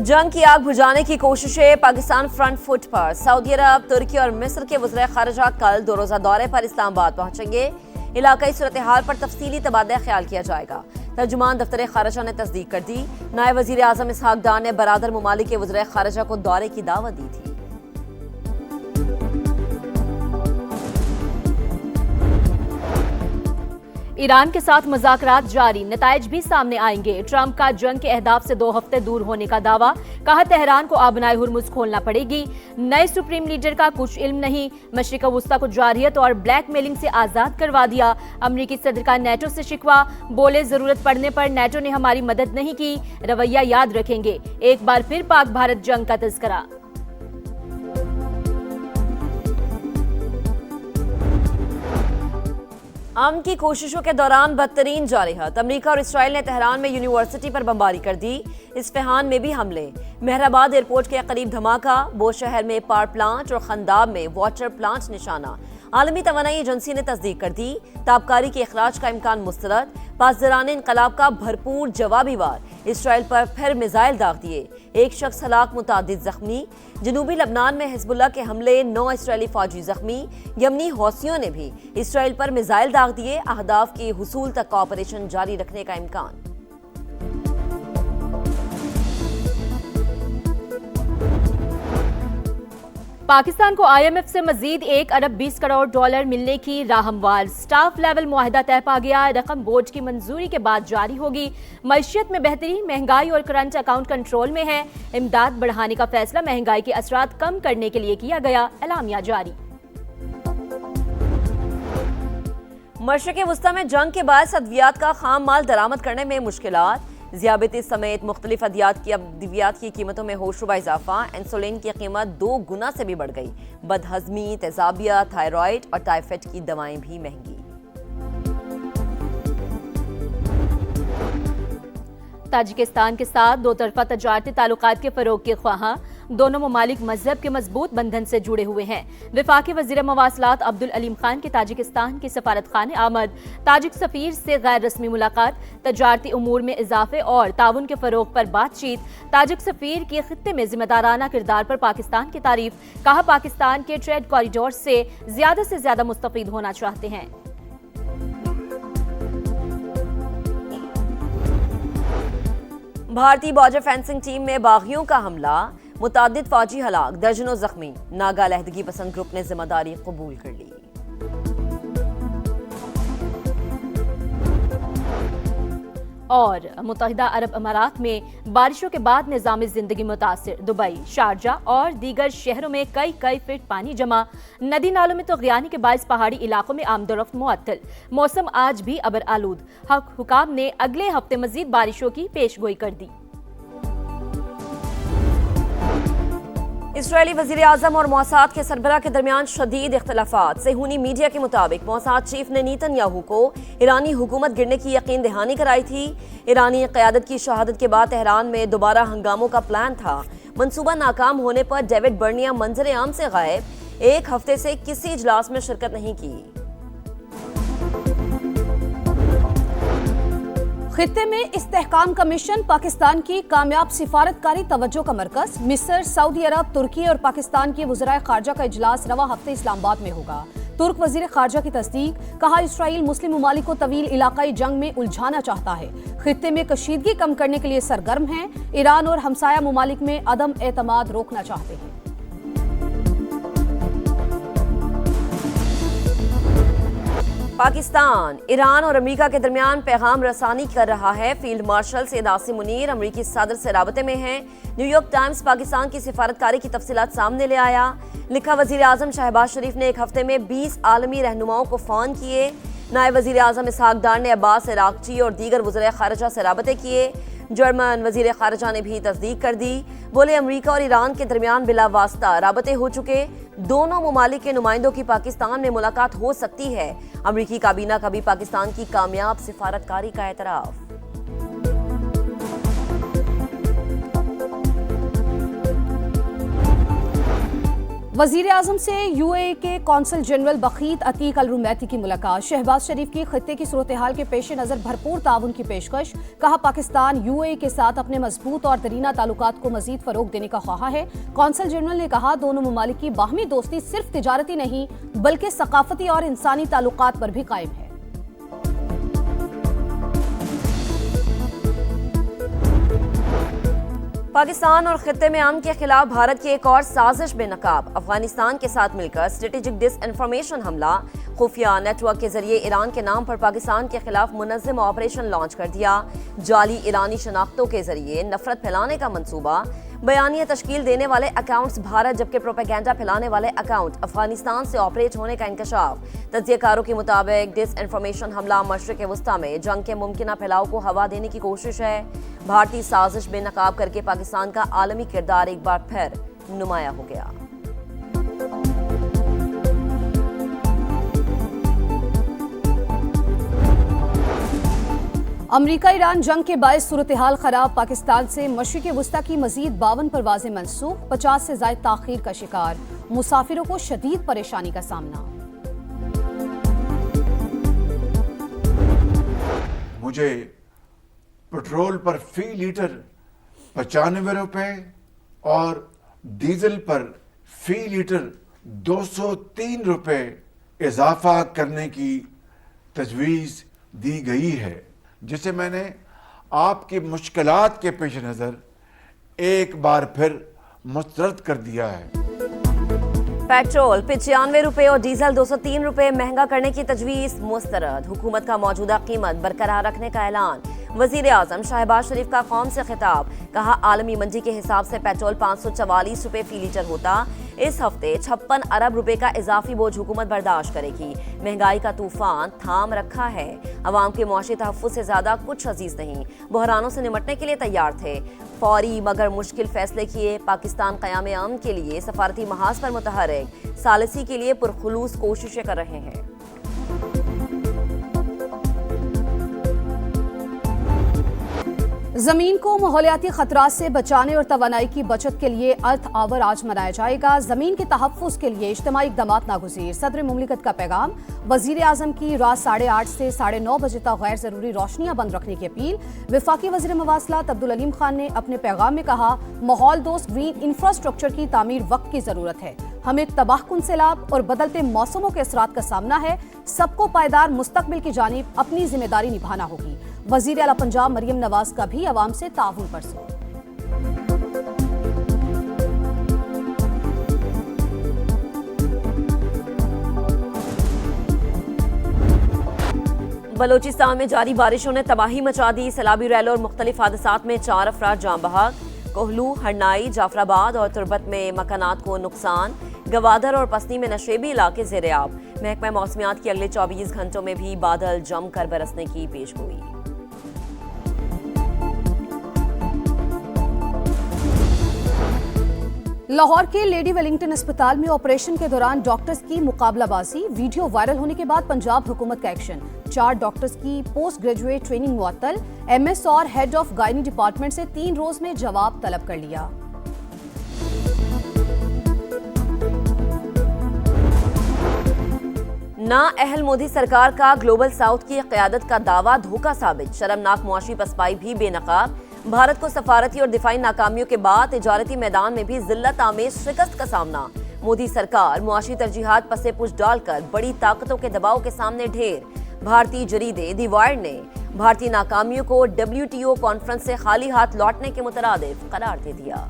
जंग की आग बुझाने की कोशिशें, पाकिस्तान फ्रंट फुट पर। सऊदी अरब, तुर्की और मिस्र के वज़ीर ख़ारिजा कल 2 रोज़ा दौरे पर इस्लामाबाद पहुंचेंगे। इलाकाई सूरत हाल पर तफसीली तबादला ख्याल किया जाएगा। तर्जुमान दफ्तर ख़ारिजा ने तस्दीक कर दी। नायब वज़ीर आज़म इसहाक डार ने बरादर ममालिक के वज़ीर ख़ारिजा को दौरे की दावत दी थी। ईरान के साथ मुज़ाकरात जारी, नताइज भी सामने आएंगे। ट्रंप का जंग के अहदाफ से 2 हफ्ते दूर होने का दावा, कहा तेहरान को आबनाए हुर्मुज़ खोलना पड़ेगी। नए सुप्रीम लीडर का कुछ इल्म नहीं, मशरिक़ वुस्ता को जारहियत और ब्लैकमेलिंग से आज़ाद करवा दिया। अमरीकी सदर का नेटो से शिकवा, बोले जरूरत पड़ने पर नेटो ने हमारी मदद नहीं की, रवैया याद रखेंगे। एक बार फिर पाक भारत जंग का तज़किरा। अमन की कोशिशों के दौरान बदतरीन जारहियत, अमरीका और इसराइल ने तेहरान में यूनिवर्सिटी पर बमबारी कर दी। इस्फहान में भी हमले, मेहराबाद एयरपोर्ट के करीब धमाका, बोशहर में पावर प्लांट और खंदाब में वाटर प्लांट निशाना। आलमी तवानाई एजेंसी ने तस्दीक कर दी, ताबकारी के अखराज का इम्कान मुस्तरद। पासदारान इनकलाब का भरपूर जवाबी वार, इसराइल पर फिर मिसाइल दाग दिए। एक शख्स हलाक, मुतादिद जख्मी। जनूबी लबनान में हिजबुल्लाह के हमले, 9 इसराइली फौजी जख्मी। यमनी हौसियों ने भी इसराइल पर मिसाइल दाग दिए। अहदाफ के हुसूल तक का ऑपरेशन जारी रखने का इम्कान। पाकिस्तान को IMF से मजीद 1 अरब 20 करोड़ डॉलर मिलने की राह हमवार। स्टाफ लेवल मुआहदा तय पा गया, रकम बोर्ड की मंजूरी के बाद जारी होगी। मईशत में बेहतरी, महंगाई और करंट अकाउंट कंट्रोल में है। इमदाद बढ़ाने का फैसला महंगाई के असरात कम करने के लिए किया गया, एलामिया जारी। मशरिक़ वुस्ता में जंग के बाद अद्वियात का खाम माल दरामद करने में मुश्किलात। ज़ियाबतीस समेत मुख्तलिफ अद्वियात की कीमतों में होशरुबा इजाफा। इंसुलिन की कीमत 2 गुना से भी बढ़ गई। बदहजमी, तेजाबिया, थायराइड और टाइफाइड की दवाएं भी महंगी। ताजिकिस्तान के साथ 2 तरफा तजारती ताल्लुकात के फरोग के ख्वाहां। दोनों ममालिक मजहब के मजबूत बंधन से जुड़े हुए हैं। वफाकी वजीर मवासलात अब्दुल अलीम खान की ताजिकिस्तान की सफारत खाने आमद। ताजिक सफीर से गैर रस्मी मुलाकात, तजारती उमूर में इजाफे और ताउन के फरोग पर बातचीत। ताजिक सफीर की खित्ते में जिम्मेदाराना किरदार पर पाकिस्तान की तारीफ, कहा पाकिस्तान के ट्रेड कॉरिडोर से ज्यादा मुस्तफीद होना चाहते हैं। भारतीय बॉर्डर फेंसिंग टीम में बागियों का हमला, मुतादिद फौजी हलाक, दर्जनों जख्मी। नागा लहदगी पसंद ग्रुप ने जिम्मेदारी कबूल कर ली। और मुत्तहिदा अरब अमारात में बारिशों के बाद निज़ामी जिंदगी मुतासिर। दुबई, शारजाह और दीगर शहरों में कई फीट पानी जमा। नदी नालों में तो गियानी के बाइस पहाड़ी इलाकों में आमदोरफ्त मुअत्तल। मौसम आज भी अबर आलूद। हुकाम ने अगले हफ्ते मजीद बारिशों की पेशगोई कर दी। इसराइली वज़ीर आज़म और मौसाद के सरबराह के दरमियान शदीद इख्तलाफात। सेहूनी मीडिया के मुताबिक मौसाद चीफ ने नेतन्याहू को ईरानी हुकूमत गिरने की यकीन दहानी कराई थी। ईरानी क़यादत की शहादत के बाद तेहरान में दोबारा हंगामों का प्लान था। मंसूबा नाकाम होने पर डेविड बर्निया मंजर आम से गायब। 1 हफ्ते से किसी इजलास में शिरकत नहीं की। खित्ते में इस्तेहकाम कमीशन पाकिस्तान की कामयाब सिफारतकारी तवज्जो का मरकज। मिस्र, सऊदी अरब, तुर्की और पाकिस्तान के वज़राए खारजा का इजलास रवा हफ्ते इस्लामाबाद में होगा। तुर्क वजीर खारजा की तस्दीक, कहा इसराइल मुस्लिम ममालिक को तवील इलाकाई जंग में उलझाना चाहता है। खित्ते में कशीदगी कम करने के लिए सरगर्म है। ईरान और हमसाया ममालिक में अदम एतमाद रोकना चाहते हैं। पाकिस्तान, ईरान और अमेरिका के दरमियान पैगाम रसानी कर रहा है। फील्ड मार्शल सैयद आसिम मुनीर अमेरिकी सदर से राबते में हैं। न्यूयॉर्क टाइम्स पाकिस्तान की सिफारतकारी की तफसीलात सामने ले आया। लिखा वजीर आजम शहबाज शरीफ ने 1 हफ्ते में 20 आलमी रहनुमाओं को फोन किए। नायब वजीर आजम इसहाक डार ने अब्बास इराक़ची और दीगर वज़ीर ख़ारिजा से राबते किए। जर्मन वजीर ख़ारिजा ने भी तस्दीक कर दी। बोले अमेरिका और ईरान के दरमियान बिला वास्ता राबते हो चुके। दोनों ममालिक के नुमाइंदों की पाकिस्तान में मुलाकात हो सकती है। अमेरिकी काबीना का भी पाकिस्तान की कामयाब सिफारतकारी का एतराफ़। वजीर आजम से यूएई के कौंसल जनरल बखीत अतीक अल रुमैती की मुलाकात। शहबाज शरीफ की खित्ते की सूरत हाल के पेश नजर भरपूर ताउन की पेशकश। कहा पाकिस्तान यूएई के साथ अपने मजबूत और दरीना ताल्लुकात को मजीद फरोग देने का ख्वाहा है। कौंसल जनरल ने कहा दोनों ममालिक की बाहमी दोस्ती सिर्फ तिजारती नहीं बल्कि सकाफती और इंसानी ताल्लुकात पर भी कायम है। पाकिस्तान और खित्ते में अमन के खिलाफ भारत की एक और साजिश बेनकाब। अफगानिस्तान के साथ मिलकर स्ट्रेटेजिक डिसइंफॉर्मेशन हमला, खुफिया नेटवर्क के जरिए ईरान के नाम पर पाकिस्तान के खिलाफ मुनज़्ज़म ऑपरेशन लॉन्च कर दिया। जाली ईरानी शनाख्तों के जरिए नफरत फैलाने का मंसूबा, बयानिया तश्कील देने वाले अकाउंट्स भारत जबकि प्रोपेगेंडा फैलाने वाले अकाउंट अफगानिस्तान से ऑपरेट होने का इंकशाफ। तज्ज़ियाकारों के मुताबिक डिसइंफॉर्मेशन हमला मशरिक़ वस्ता में जंग के मुमकिना फैलाव को हवा देने की कोशिश है। भारतीय साजिश बेनकाब करके पाकिस्तान का आलमी किरदार एक बार फिर नुमाया हो गया। अमरीका ईरान जंग के बायस सूरत हाल खराब। पाकिस्तान से मशरिक़ वस्ता की मजीद 52 परवाजें मनसूख, 50 से ज़ायद ताख़ीर का शिकार। मुसाफिरों को शदीद परेशानी का सामना। मुझे पेट्रोल पर फी लीटर 95 रुपए और डीजल पर फी लीटर 203 रुपए इजाफा करने की तजवीज़ दी गई है, जिसे मैंने आपकी मुश्किलात के पेश नज़र एक बार फिर मुस्तरद कर दिया है। पेट्रोल 95 रुपए और डीजल 203 रुपए महंगा करने की तजवीज़ मुस्तरद। हुकूमत का मौजूदा कीमत बरकरार रखने का ऐलान। वजीर आजम शहबाज शरीफ का कौम से खिताब। कहा आलमी मंडी के हिसाब से पेट्रोल 544 रुपए फी लीटर होता। इस हफ्ते 56 अरब रुपए का इजाफी बोझ हुकूमत बर्दाश्त करेगी। महंगाई का तूफान थाम रखा है। अवाम के मुआशी तहफ़्फ़ुज़ से ज्यादा कुछ अजीज नहीं। बहरानों से निमटने के लिए तैयार थे। फौरी मगर मुश्किल फैसले किए। पाकिस्तान क़याम अमन के लिए सफारती महाज पर मुतहर्रिक। सालिसी के लिए पुरखुलूस कोशिशें कर रहे हैं। जमीन को माहौलियाती खतरात से बचाने और तवानाई की बचत के लिए अर्थ आवर आज मनाया जाएगा। जमीन के तहफ़्फ़ुज़ के लिए इज्तिमाई इक़दामात नागुज़ीर। सदर मुमलिकत का पैगाम। वज़ीर आज़म की रात 8:30 से 9:30 बजे तक गैर ज़रूरी रोशनियाँ बंद रखने की अपील। वफाकी वज़ीर मवासलात अब्दुल अलीम खान ने अपने पैगाम में कहा माहौल दोस्त ग्रीन इंफ्रास्ट्रक्चर की तामीर वक्त की ज़रूरत है। हमें तबाहकुन सैलाब और बदलते मौसमों के असरात का सामना है। सबको पायदार मुस्तकबिल की जानिब अपनी जिम्मेदारी निभाना होगी। वज़ीर आला पंजाब मरियम नवाज का भी अवाम से ताउन पर जोर। बलोचिस्तान में जारी बारिशों ने तबाही मचा दी। सैलाबी रैलों और मुख्तलिफ हादसात में 4 अफराद जाँ बहक। कोहलू, हरनाई, जाफराबाद और तुरबत में मकानात को नुकसान। गवादर और पसनी में नशेबी इलाके ज़ेर-ए-आब। महकमा मौसमियात की अगले 24 घंटों में भी बादल जमकर बरसने की पेशगोई। लाहौर के लेडी वेलिंगटन अस्पताल में ऑपरेशन के दौरान डॉक्टर्स की मुकाबलाबाजी। वीडियो वायरल होने के बाद पंजाब हुकूमत का एक्शन। 4 डॉक्टर्स की पोस्ट ग्रेजुएट ट्रेनिंग मुअत्तल। एमएस और हेड ऑफ गायनी डिपार्टमेंट से 3 रोज में जवाब तलब कर लिया। ना अहल मोदी सरकार का ग्लोबल साउथ की क़यादत का दावा धोखा साबित। शर्मनाक मुआशी पसपाई भी बेनकाब। भारत को सफारती और दिफाई नाकामियों के बाद तिजारती मैदान में भी जिल्लत आमेज शिकस्त का सामना। मोदी सरकार मुआशी तरजीहात पसे पुश डालकर बड़ी ताकतों के दबाव के सामने ढेर। भारतीय जरीदे दी वायर ने भारतीय नाकामियों को WTO कॉन्फ्रेंस से खाली हाथ लौटने के मुतरादिफ करार दे दिया।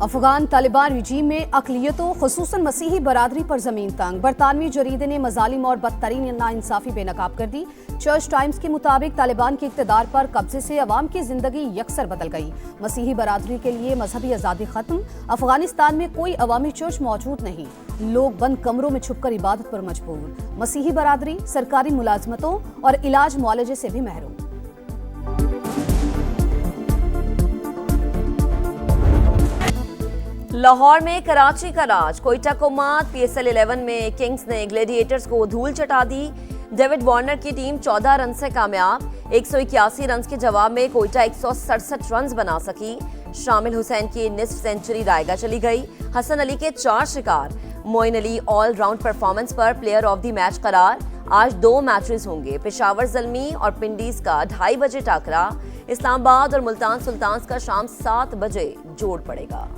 अफगान तालिबान रिजीम में अक़लियतों खुसूसन मसीही बरादरी पर जमीन तंग। बरतानवी जरीदे ने मजालिम और बदतरीन नाइंसाफी बेनकाब कर दी। चर्च टाइम्स के मुताबिक तालिबान के इक़्तिदार पर कब्जे से अवाम की जिंदगी यकसर बदल गई। मसीही बरादरी के लिए मजहबी आज़ादी खत्म। अफगानिस्तान में कोई अवामी चर्च मौजूद नहीं। लोग बंद कमरों में छुपकर इबादत पर मजबूर। मसीही बरादरी सरकारी मुलाजमतों और इलाज मुआलजे से भी महरूम। लाहौर में कराची का राज। कोयटा को मात। PSL 11 में किंग्स ने ग्लेडिएटर्स को धूल चटा दी। डेविड वार्नर की टीम 14 रन से कामयाब। 181 रन के जवाब में कोयटा 167 रन बना सकी। शामिल हुसैन की निस्फ सेंचुरी रायगा चली गई। हसन अली के 4 शिकार। Moin Ali all round performance पर प्लेयर ऑफ द मैच करार। आज 2 मैचेस होंगे। पेशावर ज़ल्मी और पिंडीज का 2:30 बजे टाकरा। इस्लामाबाद और मुल्तान सुल्तान्स का शाम 7 बजे जोड़ पड़ेगा।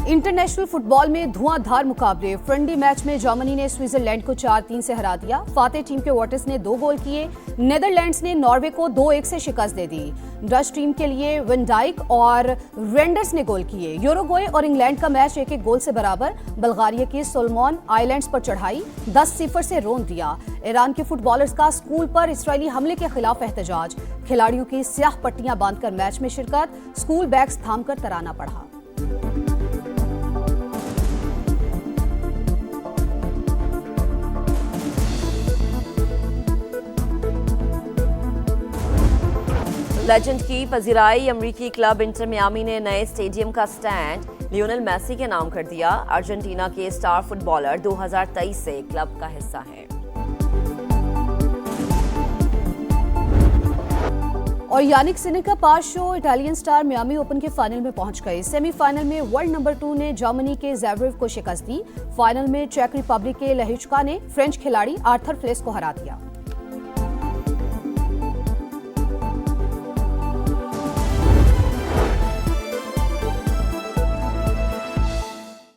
इंटरनेशनल फुटबॉल में धुआंधार मुकाबले। फ्रेंडली मैच में जर्मनी ने स्विट्जरलैंड को 4-3 से हरा दिया। फातेह टीम के वॉटर्स ने 2 गोल किए। नेदरलैंड्स ने नॉर्वे को 2-1 से शिकस्त दे दी। डच टीम के लिए विंडाइक और रेंडर्स ने गोल किए। यूरुग्वे और इंग्लैंड का मैच 1-1 गोल से बराबर। बल्गारिया की सोलोमन आइलैंड्स पर चढ़ाई 10-0 से रोन दिया। ईरान के फुटबॉलर्स का स्कूल पर इसराइली हमले के खिलाफ एहतजाज। खिलाड़ियों की स्याह पट्टियां बांधकर मैच में शिरकत। स्कूल बैग्स थामकर तराना पढ़ा। लेजेंड की पजीराई। अमरीकी क्लब इंटर मियामी ने नए स्टेडियम का स्टैंड लियोनेल मेसी के नाम कर दिया। अर्जेंटीना के स्टार फुटबॉलर 2023 से क्लब का हिस्सा हैं। और यानिक सिनर का पास शो इटालियन स्टार मियामी ओपन के फाइनल में पहुंच गए। सेमीफाइनल में वर्ल्ड नंबर 2 ने जर्मनी के ज़ैवरेव को शिकस्त दी। फाइनल में चेक रिपब्लिक के लहिचका ने फ्रेंच खिलाड़ी आर्थर फ्लेस को हरा दिया।